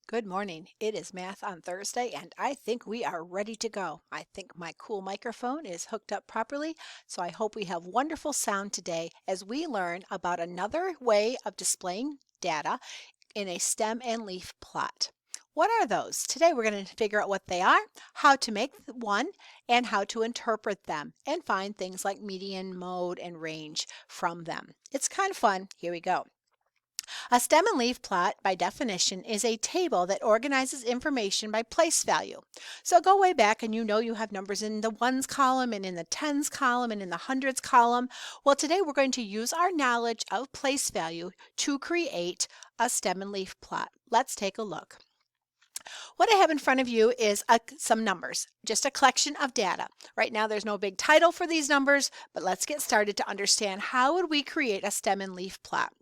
Good morning. It is Math on Thursday, and I think we are ready to go. I think my cool microphone is hooked up properly, so I hope we have wonderful sound today as we learn about another way of displaying data in a stem and leaf plot. What are those? Today we're going to figure out what they are, how to make one, and how to interpret them and find things like median, mode, and range from them. It's kind of fun. Here we go. A stem and leaf plot, by definition, is a table that organizes information by place value. So go way back and you know you have numbers in the ones column and in the tens column and in the hundreds column. Well, today we're going to use our knowledge of place value to create a stem and leaf plot. Let's take a look. What I have in front of you is some numbers, just a collection of data. Right now there's no big title for these numbers, but let's get started to understand how would we create a stem and leaf plot.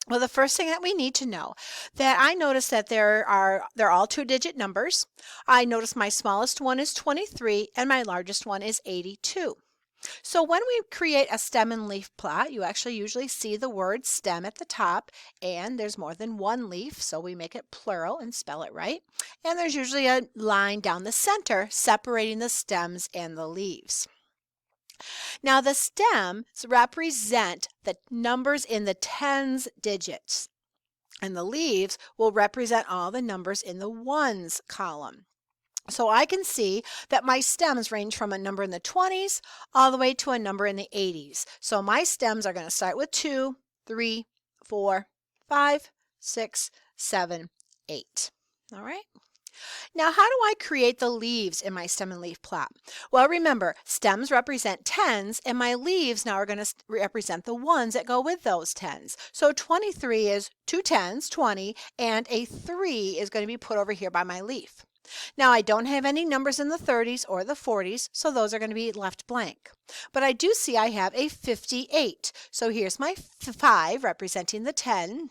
Well, the first thing that we need to know that I noticed that they're all two-digit numbers. I noticed my smallest one is 23 and my largest one is 82. So when we create a stem and leaf plot, you actually usually see the word stem at the top, and there's more than one leaf, so we make it plural and spell it right. And there's usually a line down the center separating the stems and the leaves. Now the stems represent the numbers in the tens digits, and the leaves will represent all the numbers in the ones column. So I can see that my stems range from a number in the 20s all the way to a number in the 80s. So my stems are going to start with 2, 3, 4, 5, 6, 7, 8. All right. Now, how do I create the leaves in my stem and leaf plot? Well, remember, stems represent tens, and my leaves now are going to represent the ones that go with those tens. So 23 is two tens, 20, and a 3 is going to be put over here by my leaf. Now, I don't have any numbers in the 30s or the 40s, so those are going to be left blank. But I do see I have a 58. So here's my 5 representing the tens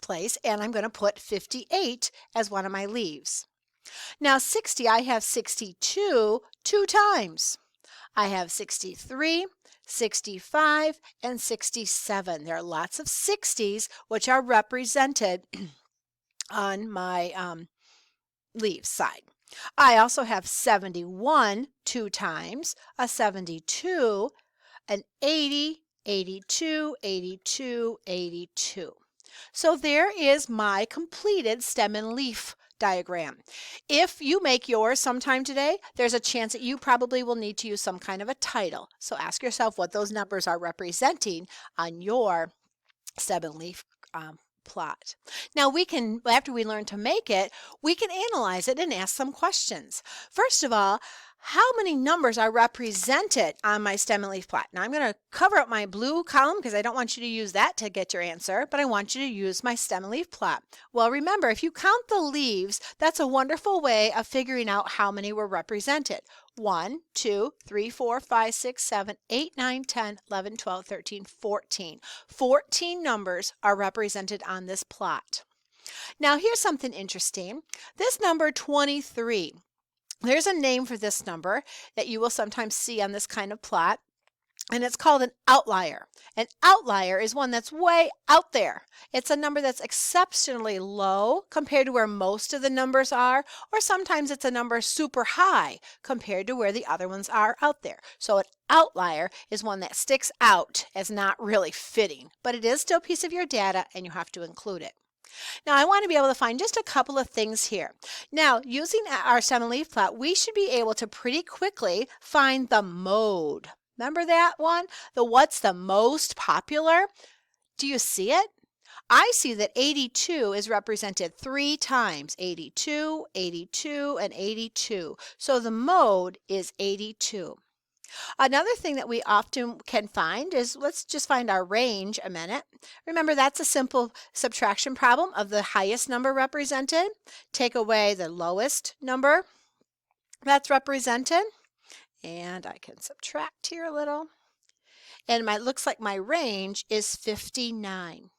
place, and I'm going to put 58 as one of my leaves. Now 60, I have 62 two times. I have 63, 65, and 67. There are lots of 60s which are represented on my leaves side. I also have 71 two times, a 72, an 80, 82, 82, 82. So there is my completed stem and leaf diagram. If you make yours sometime today, there's a chance that you probably will need to use some kind of a title. So ask yourself what those numbers are representing on your stem and leaf plot. Now we can, after we learn to make it, we can analyze it and ask some questions. First of all, how many numbers are represented on my stem and leaf plot? Now I'm going to cover up my blue column because I don't want you to use that to get your answer, but I want you to use my stem and leaf plot. Well, remember, if you count the leaves, that's a wonderful way of figuring out how many were represented. 1, 2, 3, 4, 5, 6, 7, 8, 9, 10, 11, 12, 13, 14. 14 numbers are represented on this plot. Now here's something interesting. This number 23, there's a name for this number that you will sometimes see on this kind of plot, and it's called an outlier. An outlier is one that's way out there. It's a number that's exceptionally low compared to where most of the numbers are, or sometimes it's a number super high compared to where the other ones are out there. So an outlier is one that sticks out as not really fitting, but it is still a piece of your data and you have to include it. Now I want to be able to find just a couple of things here. Now using our stem and leaf plot, we should be able to pretty quickly find the mode. Remember that one? What's the most popular? Do you see it? I see that 82 is represented 3 times. 82, 82, and 82. So the mode is 82. Another thing that we often can find is, let's just find our range a minute. Remember, that's a simple subtraction problem of the highest number represented. Take away the lowest number that's represented. And I can subtract here a little. And looks like my range is 59.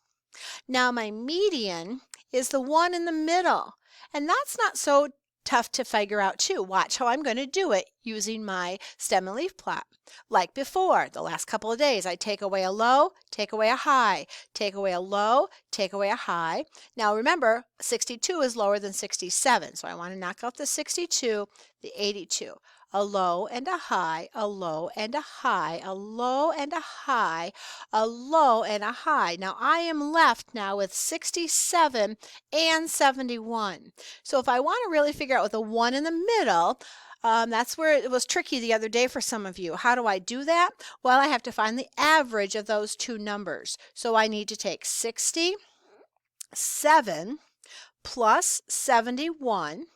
Now my median is the one in the middle. And that's not so tough to figure out too. Watch how I'm going to do it using my stem and leaf plot. Like before, the last couple of days, I take away a low, take away a high, take away a low, take away a high. Now remember, 62 is lower than 67, so I want to knock out the 62, the 82. A low and a high, a low and a high, a low and a high, a low and a high. Now I am left now with 67 and 71. So if I want to really figure out with a 1 in the middle, that's where it was tricky the other day for some of you. How do I do that? Well, I have to find the average of those two numbers. So I need to take 67 plus 71,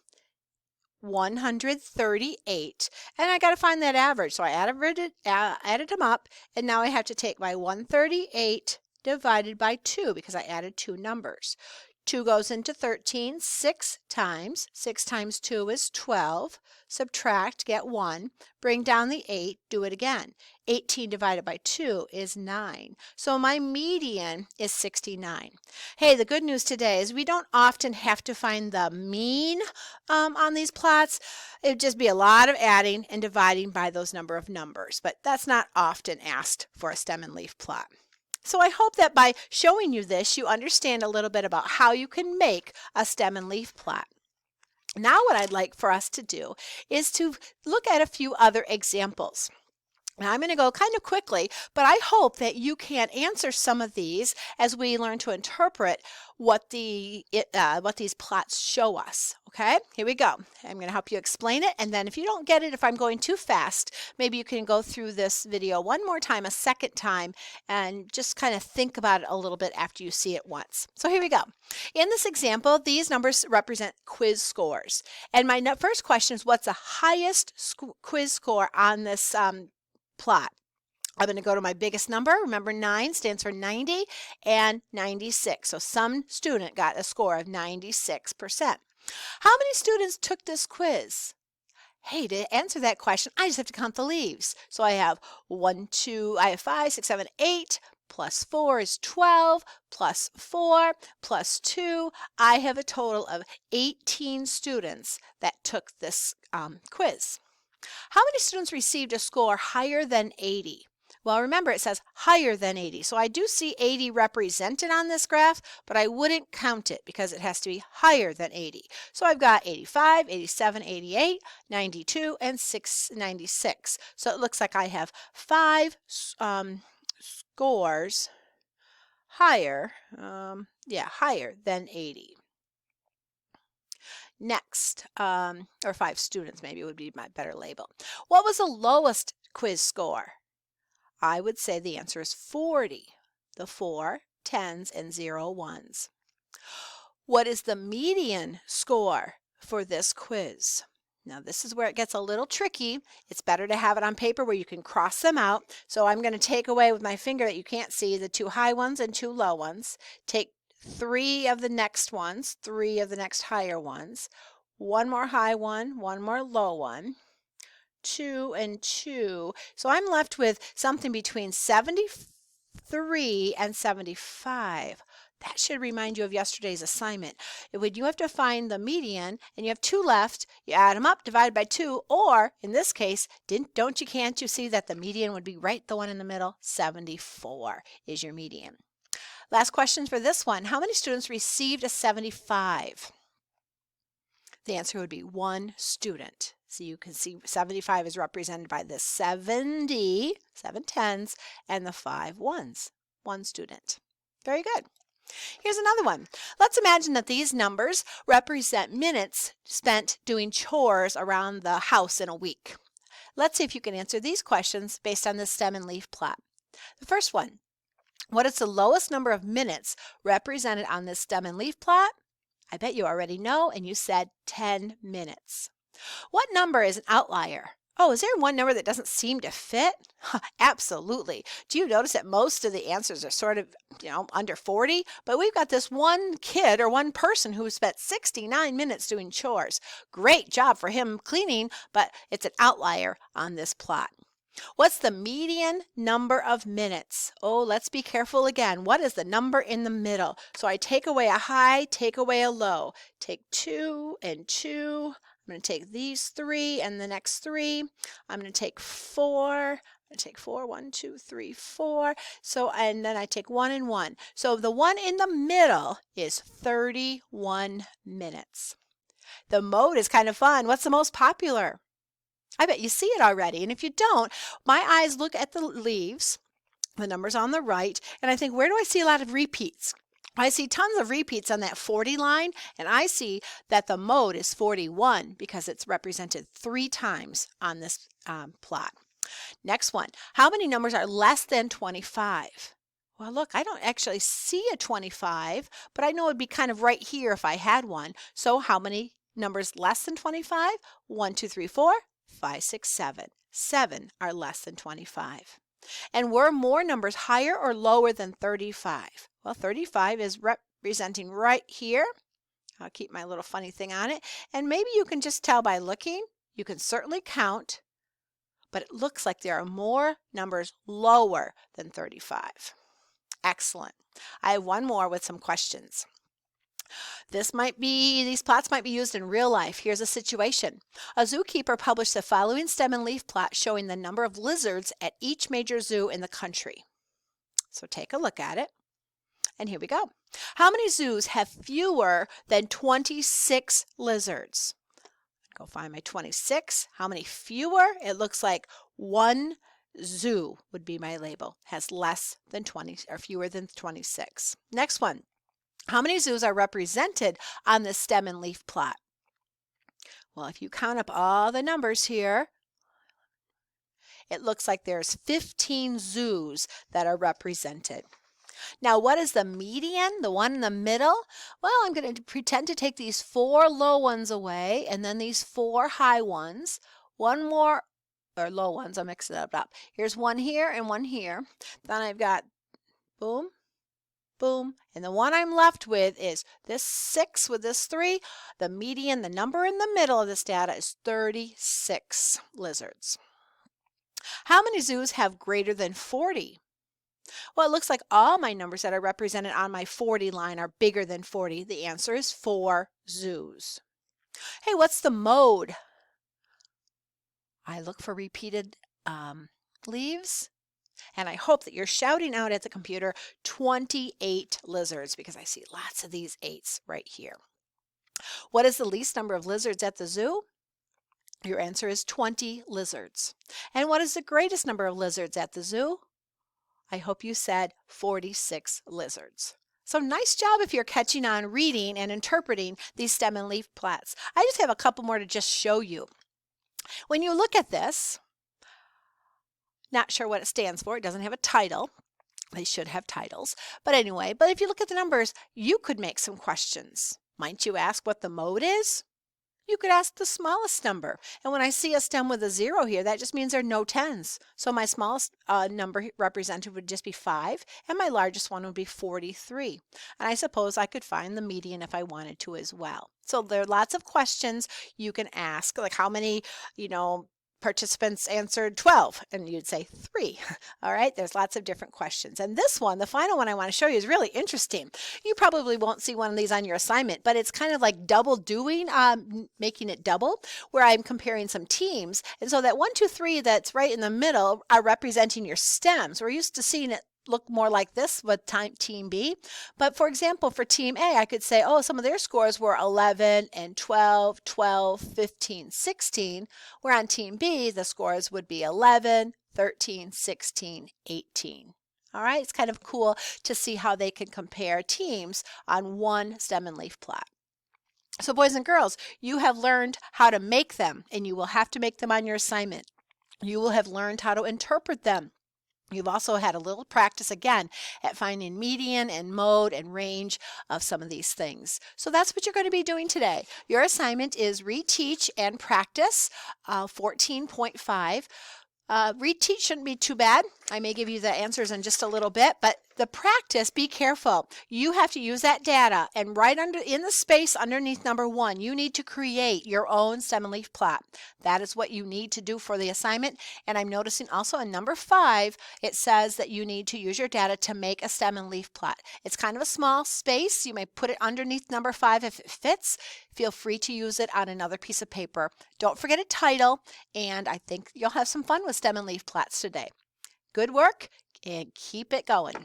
138, and I got to find that average. So I added them up, and now I have to take my 138 divided by 2 because I added two numbers. 2 goes into 13 6 times. 6 times 2 is 12. Subtract, get 1. Bring down the 8, do it again. 18 divided by 2 is 9. So my median is 69. Hey, the good news today is we don't often have to find the mean on these plots. It would just be a lot of adding and dividing by those number of numbers, but that's not often asked for a stem and leaf plot. So I hope that by showing you this, you understand a little bit about how you can make a stem and leaf plot. Now what I'd like for us to do is to look at a few other examples. Now I'm going to go kind of quickly, but I hope that you can answer some of these as we learn to interpret what these plots show us. Okay, here we go. I'm going to help you explain it, and then if you don't get it, if I'm going too fast, maybe you can go through this video one more time, a second time, and just kind of think about it a little bit after you see it once. So here we go. In this example, these numbers represent quiz scores. And my first question is, what's the highest quiz score on this plot? I'm going to go to my biggest number. Remember, 9 stands for 90 and 96. So some student got a score of 96%. How many students took this quiz? Hey, to answer that question, I just have to count the leaves. So I have 5, 6, 7, 8, plus 4 is 12, plus 4, plus 2. I have a total of 18 students that took this quiz. How many students received a score higher than 80? Well, remember it says higher than 80. So I do see 80 represented on this graph, but I wouldn't count it because it has to be higher than 80. So I've got 85, 87, 88, 92, and 96. So it looks like I have 5 scores higher, higher than 80. Next, or 5 students maybe would be my better label. What was the lowest quiz score? I would say the answer is 40. The 4, 10s, and 0, 1s. What is the median score for this quiz? Now this is where it gets a little tricky. It's better to have it on paper where you can cross them out. So I'm going to take away with my finger that you can't see the 2 high ones and 2 low ones. Take 3 of the next ones, 3 of the next higher ones, 1 more high one, 1 more low one, 2 and 2. So I'm left with something between 73 and 75. That should remind you of yesterday's assignment. When you have to find the median and you have 2 left, you add them up, divide by 2, or in this case, can't you see that the median would be right the one in the middle? 74 is your median. Last question for this one. How many students received a 75? The answer would be 1 student. So you can see 75 is represented by the 70, 7 10s, and the 5 1s. 1 student. Very good. Here's another one. Let's imagine that these numbers represent minutes spent doing chores around the house in a week. Let's see if you can answer these questions based on the stem and leaf plot. The first one, what is the lowest number of minutes represented on this stem and leaf plot? I bet you already know, and you said 10 minutes. What number is an outlier? Oh, is there one number that doesn't seem to fit? Absolutely. Do you notice that most of the answers are sort of, under 40? But we've got this one kid or one person who spent 69 minutes doing chores. Great job for him cleaning, but it's an outlier on this plot. What's the median number of minutes? Oh, let's be careful again. What is the number in the middle? So I take away a high, take away a low. Take 2 and 2. I'm going to take these 3 and the next 3. I'm going to take 4. I'm going to take 4, 1, 2, 3, 4. So, and then I take 1 and 1. So the one in the middle is 31 minutes. The mode is kind of fun. What's the most popular? I bet you see it already. And if you don't, my eyes look at the leaves, the numbers on the right, and I think, where do I see a lot of repeats? I see tons of repeats on that 40 line, and I see that the mode is 41 because it's represented 3 times on this plot. Next one, how many numbers are less than 25? Well, look, I don't actually see a 25, but I know it'd be kind of right here if I had one. So how many numbers less than 25? 1, 2, 3, 4, 5, 6, 7. 7 are less than 25. And were more numbers higher or lower than 35? Well, 35 is representing right here. I'll keep my little funny thing on it. And maybe you can just tell by looking. You can certainly count, but it looks like there are more numbers lower than 35. Excellent. I have one more with some questions. These plots might be used in real life. Here's a situation. A zookeeper published the following stem and leaf plot showing the number of lizards at each major zoo in the country. So take a look at it. And here we go. How many zoos have fewer than 26 lizards? Go find my 26. How many fewer? It looks like one zoo would be my label. Has less than 20 or fewer than 26. Next one. How many zoos are represented on the stem and leaf plot? Well, if you count up all the numbers here, it looks like there's 15 zoos that are represented. Now, what is the median, the one in the middle? Well, I'm going to pretend to take these 4 low ones away and then these 4 high ones. One more, or low ones, I'll mix it up. Here's one here and one here. Then I've got boom, boom, and the one I'm left with is this 6 with this 3. The median, the number in the middle of this data is 36 lizards. How many zoos have greater than 40? Well, it looks like all my numbers that are represented on my 40 line are bigger than 40. The answer is 4 zoos. Hey, what's the mode? I look for repeated leaves, and I hope that you're shouting out at the computer 28 lizards because I see lots of these 8s right here. What is the least number of lizards at the zoo? Your answer is 20 lizards. And what is the greatest number of lizards at the zoo? I hope you said 46 lizards. So nice job if you're catching on reading and interpreting these stem and leaf plots. I just have a couple more to just show you. When you look at this, not sure what it stands for. It doesn't have a title. They should have titles. But anyway, if you look at the numbers, you could make some questions. Might you ask what the mode is? You could ask the smallest number. And when I see a stem with a 0 here, that just means there are no 10s. So my smallest number represented would just be 5, and my largest one would be 43. And I suppose I could find the median if I wanted to as well. So there are lots of questions you can ask, like how many, participants answered 12, and you'd say 3. All right, there's lots of different questions. And this one, the final one I want to show you, is really interesting. You probably won't see one of these on your assignment, but it's kind of like double doing, making it double, where I'm comparing some teams. And so that 1, 2, 3 that's right in the middle are representing your stems. We're used to seeing it look more like this with team B. But for example, for team A, I could say, some of their scores were 11 and 12, 12, 15, 16, where on team B, the scores would be 11, 13, 16, 18. All right, it's kind of cool to see how they can compare teams on one stem and leaf plot. So boys and girls, you have learned how to make them, and you will have to make them on your assignment. You will have learned how to interpret them. You've also had a little practice again at finding median and mode and range of some of these things. So that's what you're going to be doing today. Your assignment is reteach and practice 14.5. Reteach shouldn't be too bad. I may give you the answers in just a little bit, but The practice, be careful. You have to use that data, and right under in the space underneath number 1, you need to create your own stem and leaf plot. That is what you need to do for the assignment. And I'm noticing also in number 5, it says that you need to use your data to make a stem and leaf plot. It's kind of a small space. You may put it underneath number 5 if it fits. Feel free to use it on another piece of paper. Don't forget a title, and I think you'll have some fun with stem and leaf plots today. Good work, and keep it going.